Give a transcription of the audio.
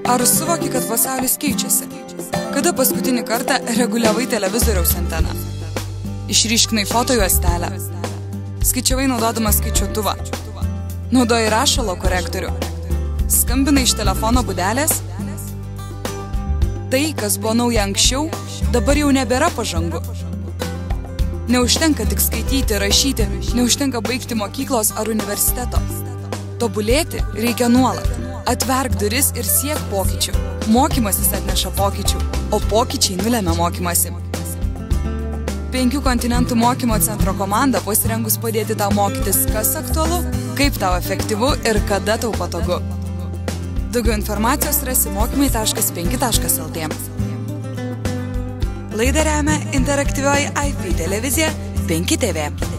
Ar suvoki, kad pasaulis keičiasi? Kada paskutinį kartą reguliavai televizoriaus anteną? Išryškinai fotojuostelę? Skaičiavai naudodamas skaičiuotuvą? Naudojai rašalo korektorių? Skambinai iš telefono būdelės? Tai, kas buvo nauja anksčiau, dabar jau nebėra pažangu. Neužtenka tik skaityti, rašyti, neužtenka baigti mokyklos ar universiteto. Tobulėti reikia nuolat. Atverk duris ir siek pokyčių. Mokymasis atneša pokyčių, o pokyčiai nulemia mokymasi. 5 kontinentų mokymo centro komanda pasirengus padėti tau mokytis, kas aktualu, kaip tau efektyvu ir kada tau patogu. Daugiau informacijos rasi mokymai.5.lt. Laidą remia interaktyvioji IP televizija 5 TV.